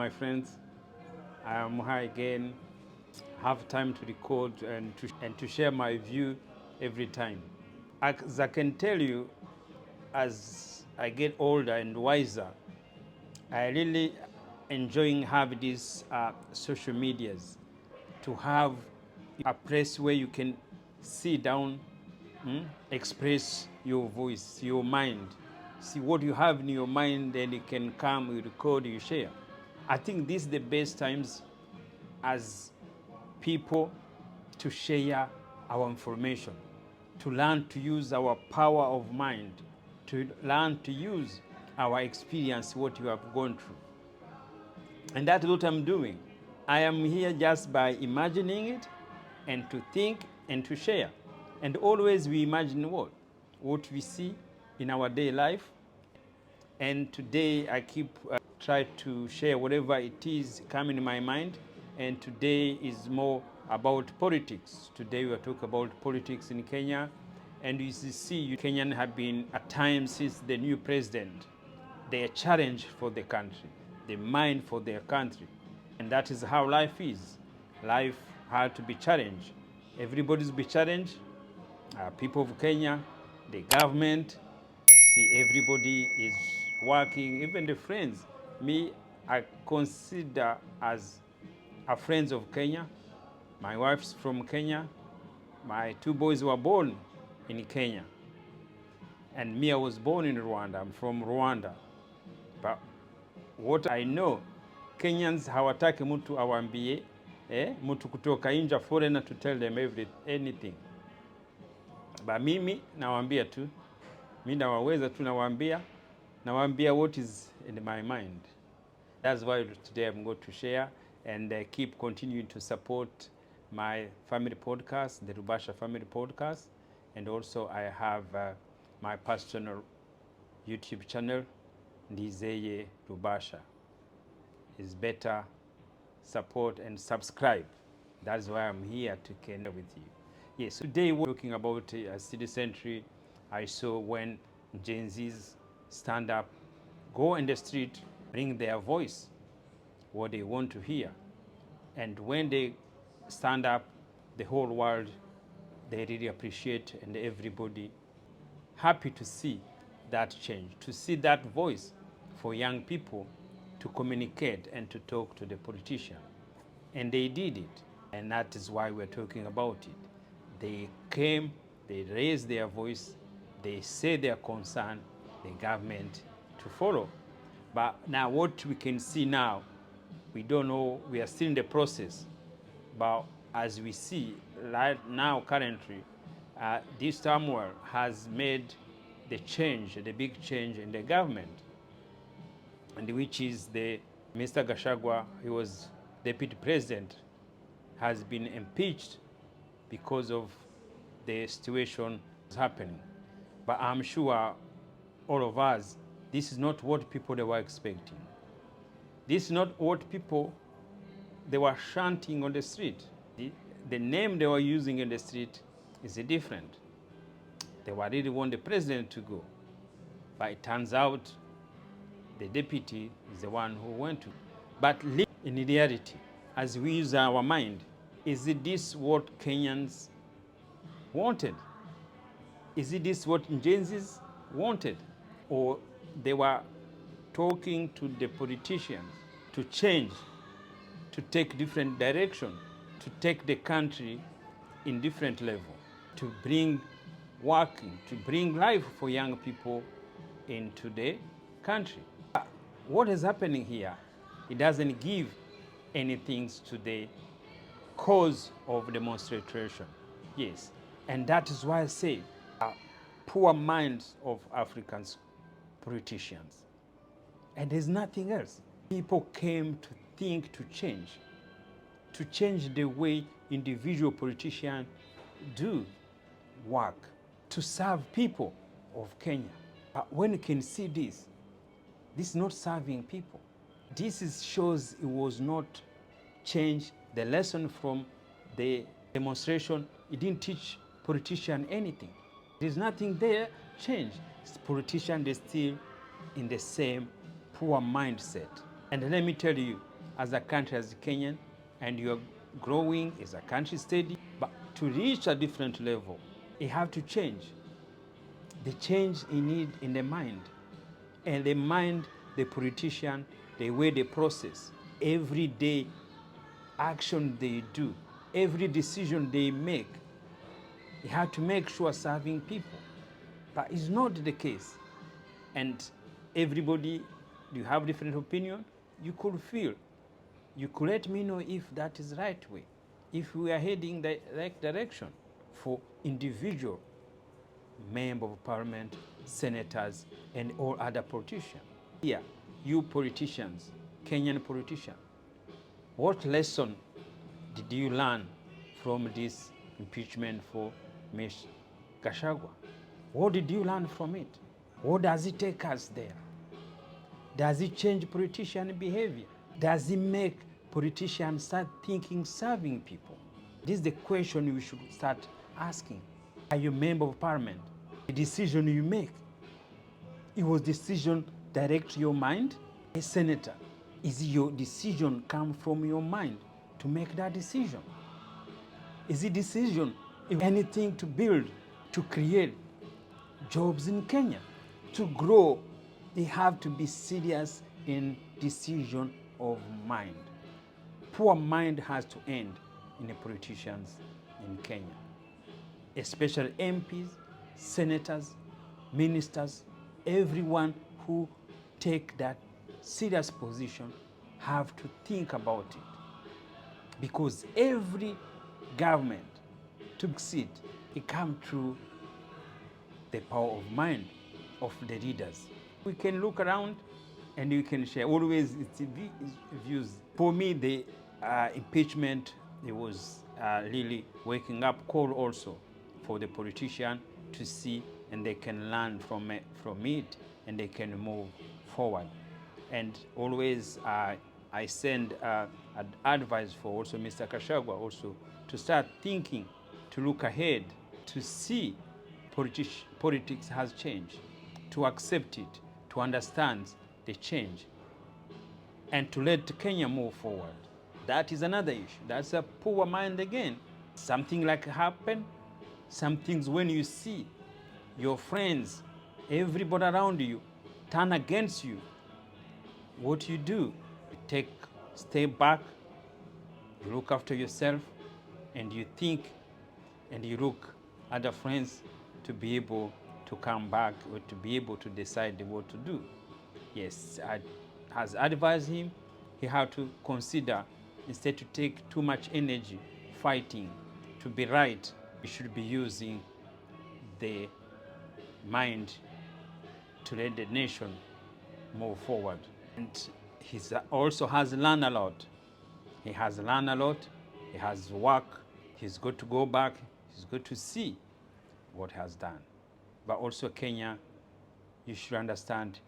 my friends. I am here again. Have time to record and to share my view every time. As I can tell you, as I get older and wiser, I really enjoying having these social medias to have a place where you can sit down, express your voice, your mind, see what you have in your mind, then you can come, you record, you share. I think this is the best times as people to share our information, to learn to use our power of mind, to learn to use our experience, what you have gone through. And that's what I'm doing. I am here just by imagining it and to think and to share. And always we imagine what we see in our day life. And today I keep try to share whatever it is coming in my mind. And today is more about politics. Today we are talking about politics in Kenya. And you see, Kenyan have been at times since the new president, they are challenge for the country, the mind for their country. And that is how life is. Life had to be challenged. Everybody's be challenged. People of Kenya, the government, see everybody is working, even the friends. Me, I consider as a friends of Kenya. My wife's from Kenya. My two boys were born in Kenya. And me, I was born in Rwanda. I'm from Rwanda. But what I know, Kenyans hawataki mtu awambie, mtu kutoka nje, foreigner to tell them anything. But mimi nawaambia tu, mimi nawaweza tu nawaambia what is in my mind. That's why today I'm going to share and keep continuing to support my family podcast, the Rubasha Family Podcast, and also I have my personal YouTube channel, Ndizeye Rubasha. Is better support and subscribe. That's why I'm here to connect with you. Yes, today we're talking about citizenry. I saw when Gen Zs stand up, go in the street, bring their voice, what they want to hear. And when they stand up, the whole world, they really appreciate, and everybody happy to see that change, to see that voice for young people to communicate and to talk to the politician. And they did it. And that is why we're talking about it. They came, they raised their voice, they said their concern, the government to follow. But now what we can see now, we don't know, we are still in the process. But as we see right now currently, this turmoil has made the change, the big change in the government. And which is the Mr. Gashagwa, he was deputy president, has been impeached because of the situation happening. But I'm sure all of us, this is not what people they were expecting. This is not what people they were chanting on the street. The name they were using in the street is different. They were really want the president to go. But it turns out the deputy is the one who went to. But in reality, as we use our mind, is it this what Kenyans wanted? Is it this what Gen Zs wanted? Or they were talking to the politicians to change, to take different direction, to take the country in different level, to bring working, to bring life for young people into the country. What is happening here, it doesn't give anything to the cause of demonstration. Yes, and that is why I say poor minds of Africans politicians. And there's nothing else. People came to think to change the way individual politicians do work, to serve people of Kenya. But when you can see this is not serving people. This shows it was not change the lesson from the demonstration. It didn't teach politicians anything. There's nothing there changed. Politicians, they're still in the same poor mindset. And let me tell you, as a country, as a Kenyan, and you're growing as a country steady. But to reach a different level, you have to change. The change you need in the mind. And the mind, the politician, the way they process, every day action they do, every decision they make, you have to make sure serving people. That is not the case. And everybody, you have different opinion, you could feel, you could let me know if that is right way, if we are heading the right direction for individual member of parliament, senators, and all other politicians. Here, you politicians, Kenyan politicians, what lesson did you learn from this impeachment for Ms. Gachagua? What did you learn from it? What does it take us there? Does it change politician behavior? Does it make politicians start thinking serving people? This is the question we should start asking. Are you a member of parliament? The decision you make, it was decision direct to your mind? A senator, is your decision come from your mind to make that decision? Is it decision, if anything, to build, to create jobs in Kenya, to grow? They have to be serious in decision of mind. Poor mind has to end in the politicians in Kenya, especially MPs, senators, ministers, everyone who take that serious position have to think about it. Because every government to succeed, it comes through the power of mind of the leaders. We can look around and we can share always its views. For me, the impeachment, it was really waking up call also for the politician to see, and they can learn from it, and they can move forward. And always I send advice for also Mr. Gachagua also to start thinking, to look ahead, to see politics has changed, to accept it, to understand the change, and to let Kenya move forward. That is another issue. That's a poor mind again. Something like happen, some things when you see your friends, everybody around you turn against you, what you do? You step back, you look after yourself, and you think, and you look at the friends to be able to come back or to be able to decide what to do. Yes, I has advised him, he had to consider, instead to take too much energy fighting to be right, he should be using the mind to let the nation move forward. And he also has learned a lot. He has learned a lot. He has worked. He's got to go back. He's got to see what he has done. But also Kenya, you should understand,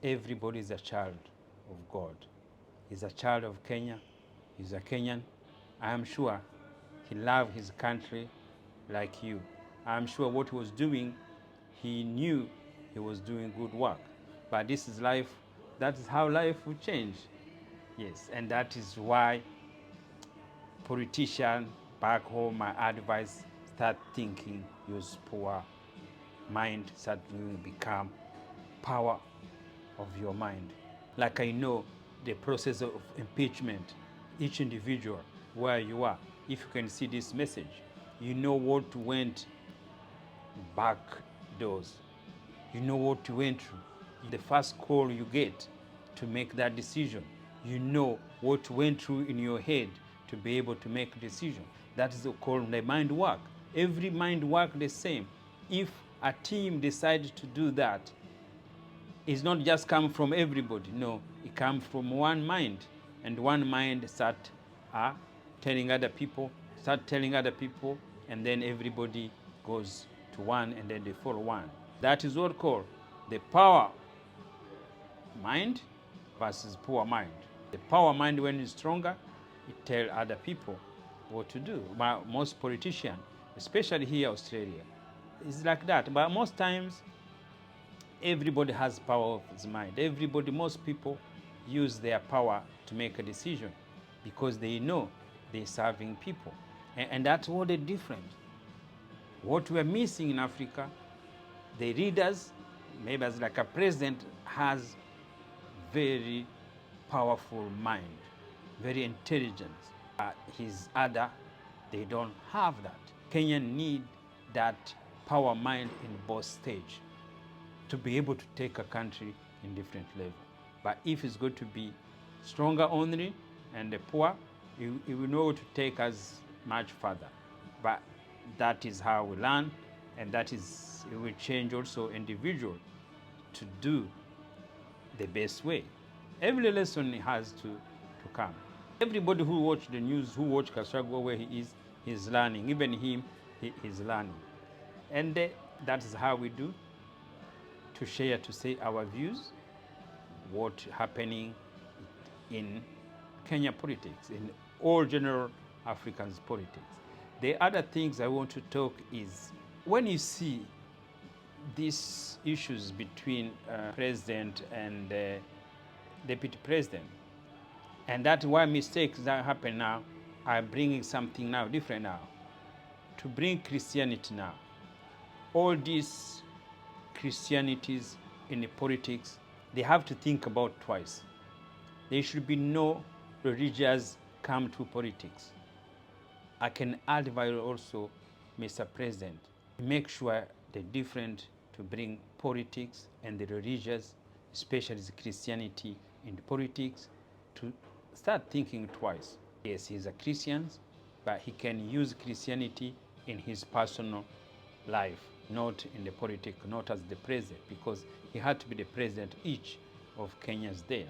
everybody is a child of God. He's a child of Kenya. He's a Kenyan. I am sure he loved his country like you. I am sure what he was doing, he knew he was doing good work. But this is life. That is how life will change. Yes, and that is why politicians back home, my advice, start thinking, use power mind, start to become power of your mind. Like I know the process of impeachment, each individual, where you are, if you can see this message, you know what went back doors. You know what you went through. The first call you get to make that decision, you know what went through in your head to be able to make a decision. That is called the mind work. Every mind work the same. If a team decides to do that, it's not just come from everybody. No, it comes from one mind, and one mind start telling other people, and then everybody goes to one, and then they follow one. That is what called the power mind versus poor mind. The power mind, when it's stronger, it tells other people what to do. But most politicians, especially here in Australia, it's like that. But most times, everybody has power of his mind. Most people, use their power to make a decision because they know they're serving people. And that's what the difference. What we're missing in Africa, the leaders, maybe as like a president, has very powerful mind, very intelligent. His other, they don't have that. Kenyan need that power mind in both stage to be able to take a country in different level. But if it's going to be stronger only and the poor, it will know to take us much further. But that is how we learn, and that is, it will change also individual to do the best way. Every lesson has to come. Everybody who watch the news, who watch Gachagua where he is, he's learning. Even him, he's learning. And that is how we do, to share, to say our views, what happening in Kenya politics, in all general African politics. The other things I want to talk is, when you see these issues between president and deputy president, and that's why mistakes that happen now are bringing something now different now, to bring Christianity now. All these Christianities in the politics, they have to think about twice. There should be no religious come to politics. I can advise also, Mr. President, make sure the different to bring politics and the religious, especially Christianity in the politics, to start thinking twice. Yes, he's a Christian, but he can use Christianity in his personal life, not in the politics, not as the president, because he had to be the president each of Kenya's there.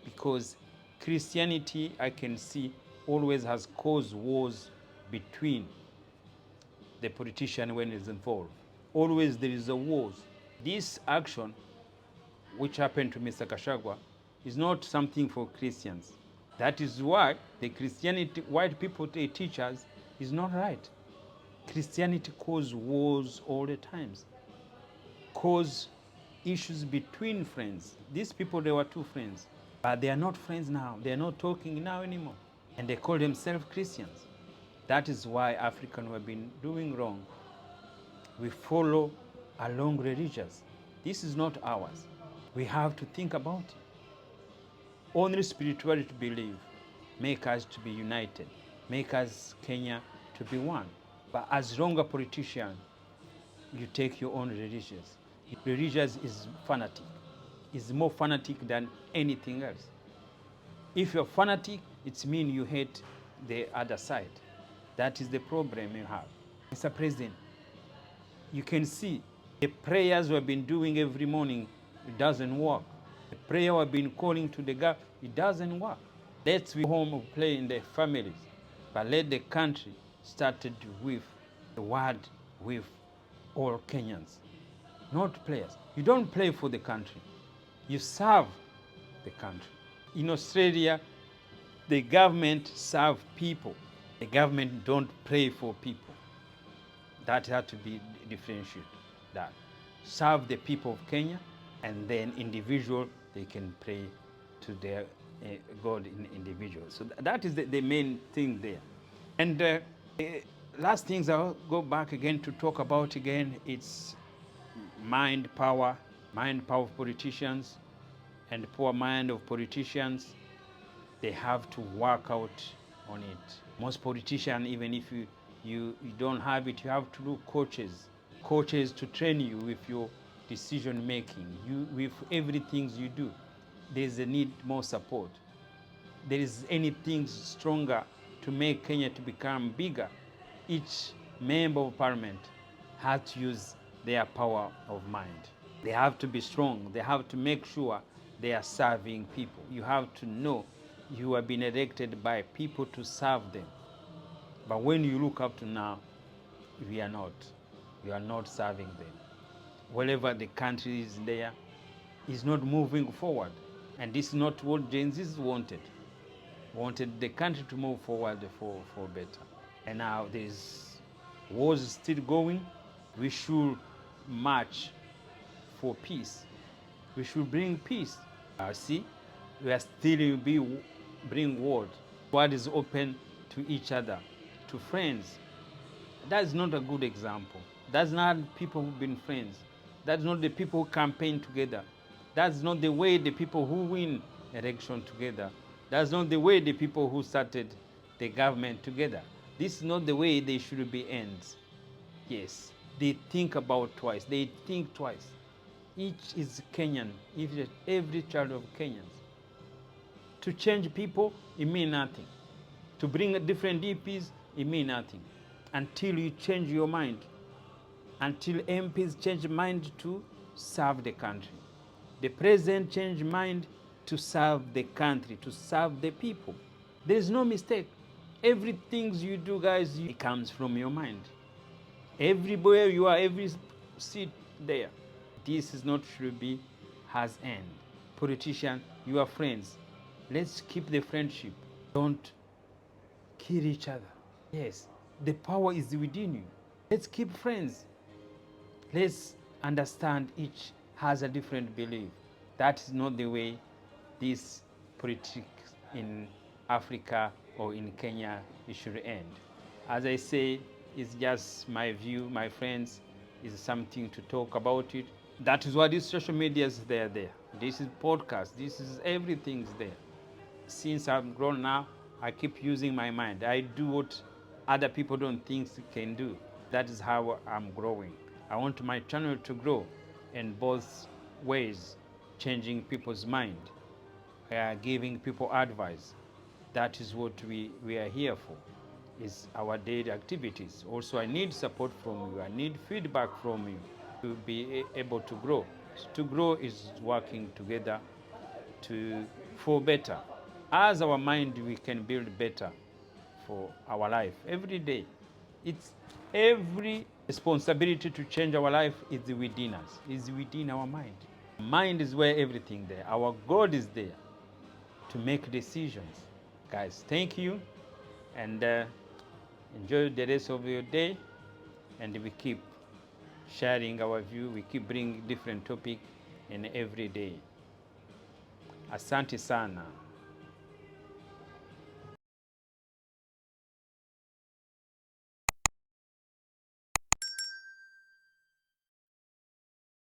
Because Christianity, I can see, always has caused wars between the politician when it's involved. Always there is a wars. This action, which happened to Mr. Gachagua, is not something for Christians. That is why the Christianity, white people they teach us, is not right. Christianity causes wars all the times, cause issues between friends. These people, they were two friends, but they are not friends now. They are not talking now anymore, and they call themselves Christians. That is why Africans have been doing wrong. We follow along religious. This is not ours. We have to think about it. Only spirituality to believe make us to be united, make us Kenya to be one. But as long a politician, you take your own religious. Religious is fanatic. Is more fanatic than anything else. If you're fanatic, it means you hate the other side. That is the problem you have. Mr. President, you can see the prayers we've been doing every morning, it doesn't work. The prayer we've been calling to the God, it doesn't work. Let's be home and play in the families, but let the country started with the word with all Kenyans, not players. You don't play for the country, you serve the country. In Australia, the government serve people. The government don't pray for people. That had to be differentiated. That serve the people of Kenya, and then individual they can pray to their God in individual. So that is the main thing there. And last things I'll go back again to talk about again. It's mind power of politicians, and poor mind of politicians. They have to work out on it. Most politicians, even if you don't have it, you have to do coaches to train you with your decision making, with everything you do. There's a need more support. There is anything stronger to make Kenya to become bigger. Each member of parliament has to use their power of mind. They have to be strong. They have to make sure they are serving people. You have to know you have been elected by people to serve them. But when you look up to now, we are not. We are not serving them. Wherever the country is there, is not moving forward. And this is not what Gen Zs wanted. Wanted the country to move forward for better. And now there's wars still going. We should march for peace. We should bring peace. See, we are still bring word. Word is open to each other, to friends. That's not a good example. That's not people who've been friends. That's not the people who campaign together. That's not the way the people who win election together. That's not the way the people who started the government together. This is not the way they should be ends. Yes, they think about twice. They think twice. Each is Kenyan, every child of Kenyans. To change people, it means nothing. To bring different DPs, it means nothing. Until you change your mind. Until MPs change mind to serve the country. The president change mind to serve the country, to serve the people. There is no mistake. Everything you do, guys, it comes from your mind. Everywhere you are, every seat there. This is not should be has end. Politician, you are friends. Let's keep the friendship. Don't kill each other. Yes, the power is within you. Let's keep friends. Let's understand each has a different belief. That is not the way this politics in Africa or in Kenya it should end. As I say, it's just my view, my friends. Is something to talk about it. That is why this social media is there. This is podcast. This is everything's there. Since I'm grown now, I keep using my mind. I do what other people don't think can do. That is how I'm growing. I want my channel to grow in both ways, changing people's mind, giving people advice. That is what we are here for, is our daily activities. Also, I need support from you. I need feedback from you to be able to grow. To grow is working together for better. As our mind, we can build better for our life every day. It's every responsibility to change our life is within us, is within our mind. Mind is where everything there. Our God is there to make decisions. Guys, thank you, and enjoy the rest of your day. And we keep sharing our view. We keep bringing different topic in every day. Asante sana.